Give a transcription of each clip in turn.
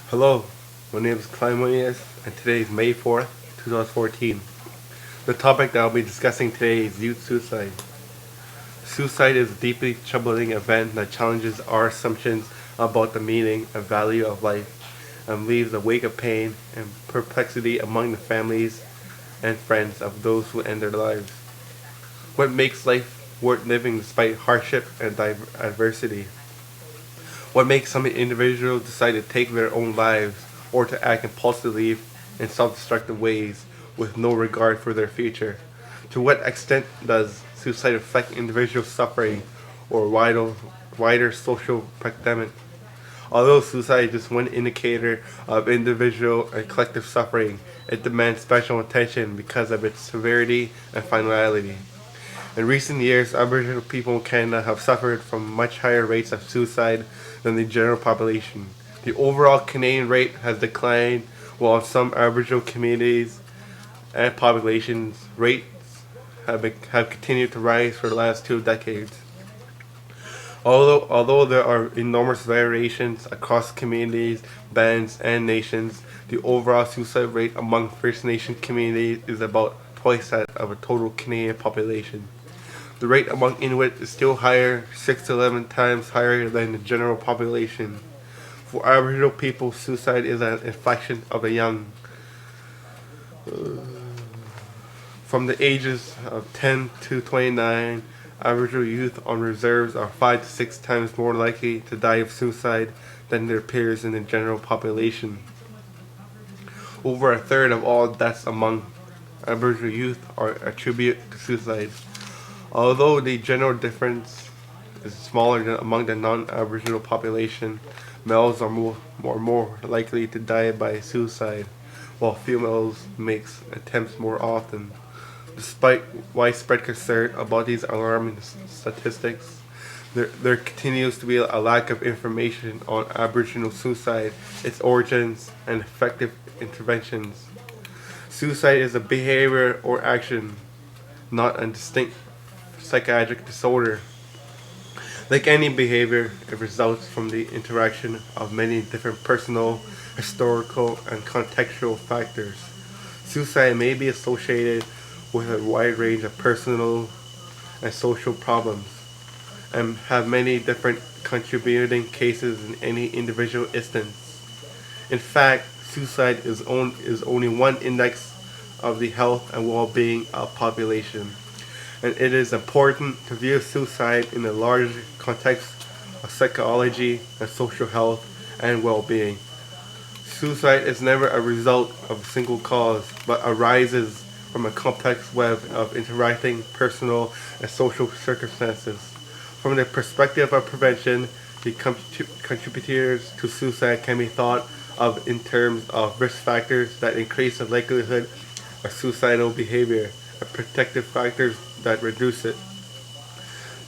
Hello, my name is Clyde Moonias, and today is May 4th, 2014. The topic that I'll be discussing today is youth suicide. Suicide is a deeply troubling event that challenges our assumptions about the meaning and value of life and leaves a wake of pain and perplexity among the families and friends of those who end their lives. What makes life worth living despite hardship and adversity? What makes some individuals decide to take their own lives or to act impulsively in self-destructive ways with no regard for their future? To what extent does suicide affect individual suffering or wider social pandemic? Although suicide is just one indicator of individual and collective suffering, it demands special attention because of its severity and finality. In recent years, Aboriginal people in Canada have suffered from much higher rates of suicide than the general population. The overall Canadian rate has declined, while in some Aboriginal communities and populations, rates have continued to rise for the last 2 decades. Although there are enormous variations across communities, bands, and nations, the overall suicide rate among First Nation communities is about twice that of a total Canadian population. The rate among Inuit is still higher, 6 to 11 times higher than the general population. For Aboriginal people, suicide is an inflection of the young. From the ages of 10 to 29, Aboriginal youth on reserves are 5 to 6 times more likely to die of suicide than their peers in the general population. Over a third of all deaths among Aboriginal youth are attributed to suicide. Although the general difference is smaller than among the non-Aboriginal population, males are more likely to die by suicide, while females make attempts more often. Despite widespread concern about these alarming statistics, there continues to be a lack of information on Aboriginal suicide, its origins, and effective interventions. Suicide is a behavior or action, not a distinct psychiatric disorder. Like any behavior, it results from the interaction of many different personal, historical, and contextual factors. Suicide may be associated with a wide range of personal and social problems and have many different contributing cases in any individual instance. In fact, suicide is only one index of the health and well-being of population, and it is important to view suicide in the larger context of psychology and social health and well-being. Suicide is never a result of a single cause, but arises from a complex web of interacting personal and social circumstances. From the perspective of prevention, the contributors to suicide can be thought of in terms of risk factors that increase the likelihood of suicidal behavior and protective factors that reduce it.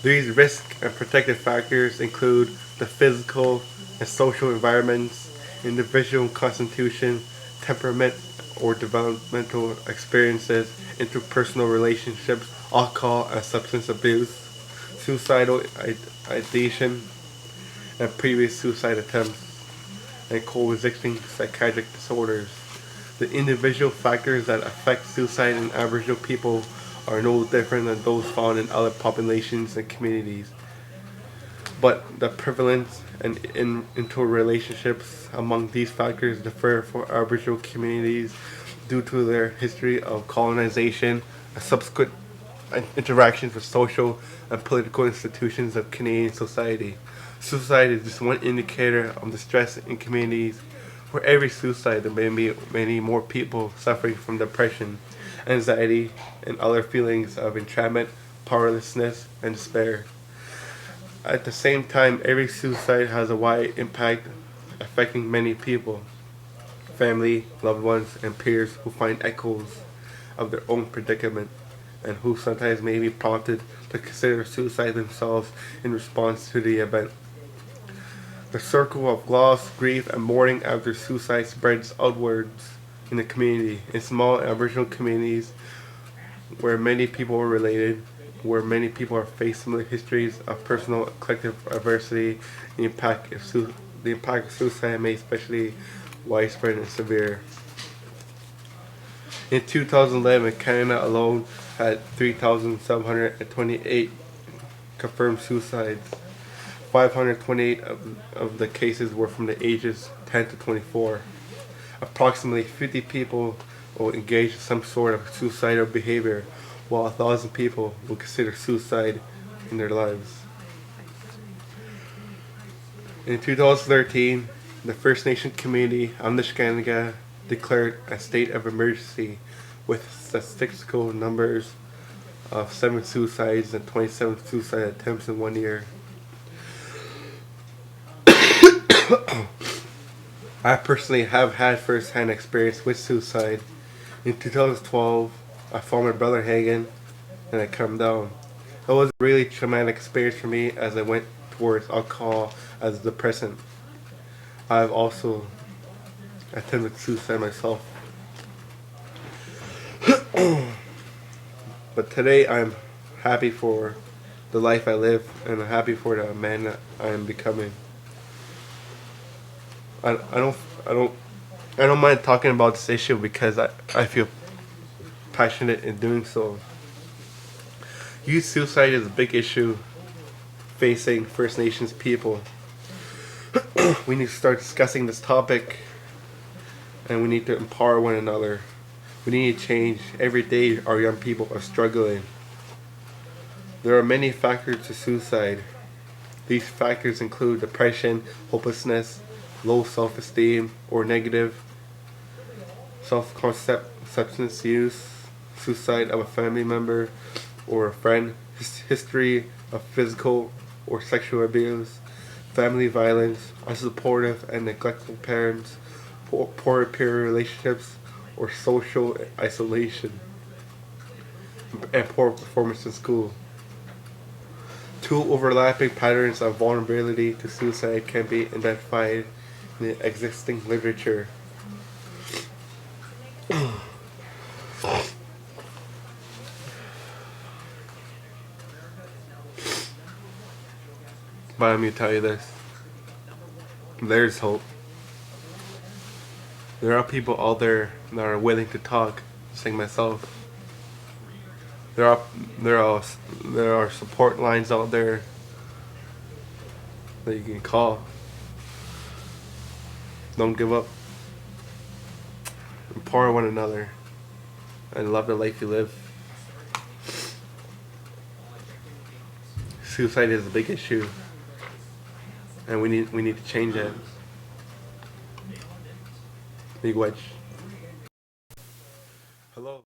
These risk and protective factors include the physical and social environments, individual constitution, temperament or developmental experiences, interpersonal relationships, alcohol and substance abuse, suicidal ideation, and previous suicide attempts, and coexisting psychiatric disorders. The individual factors that affect suicide in Aboriginal people are no different than those found in other populations and communities, but the prevalence and interrelationships among these factors differ for Aboriginal communities due to their history of colonization and subsequent interactions with social and political institutions of Canadian society. Suicide is just one indicator of the stress in communities. For every suicide, there may be many more people suffering from depression, anxiety, and other feelings of entrapment, powerlessness, and despair. At the same time, every suicide has a wide impact affecting many people, family, loved ones, and peers who find echoes of their own predicament and who sometimes may be prompted to consider suicide themselves in response to the event. The circle of loss, grief, and mourning after suicide spreads outwards in the community. In small Aboriginal communities where many people are related, where many people are faced similar histories of personal and collective adversity, the impact of suicide may especially widespread and severe. In 2011, Canada alone had 3,728 confirmed suicides. 528 of the cases were from the ages 10 to 24. Approximately 50 people will engage in some sort of suicidal behavior, while 1,000 people will consider suicide in their lives. In 2013, the First Nation community of Nishnawbe-Aski declared a state of emergency with statistical numbers of 7 suicides and 27 suicide attempts in 1 year. I personally have had first-hand experience with suicide. In 2012, I found my brother Hagen and I calmed down. It was a really traumatic experience for me as I went towards alcohol as a depressant. I've also attempted suicide myself. But today I'm happy for the life I live and I'm happy for the man that I am becoming. I don't mind talking about this issue because I feel passionate in doing so. Youth suicide is a big issue facing First Nations people. We need to start discussing this topic and we need to empower one another. We need to change. Every day our young people are struggling. There are many factors to suicide. These factors include depression, hopelessness, low self-esteem or negative self-concept, substance use, suicide of a family member or a friend, history of physical or sexual abuse, family violence, unsupportive and neglectful parents, poor peer relationships or social isolation, and poor performance in school. Two overlapping patterns of vulnerability to suicide can be identified in the existing literature. But let me tell you this. There's hope. There are people out there that are willing to talk, just like myself. There are support lines out there that you can call. Don't give up. Empower one another and love the life you live. Suicide is a big issue, and we need to change it. Big wedge. Hello.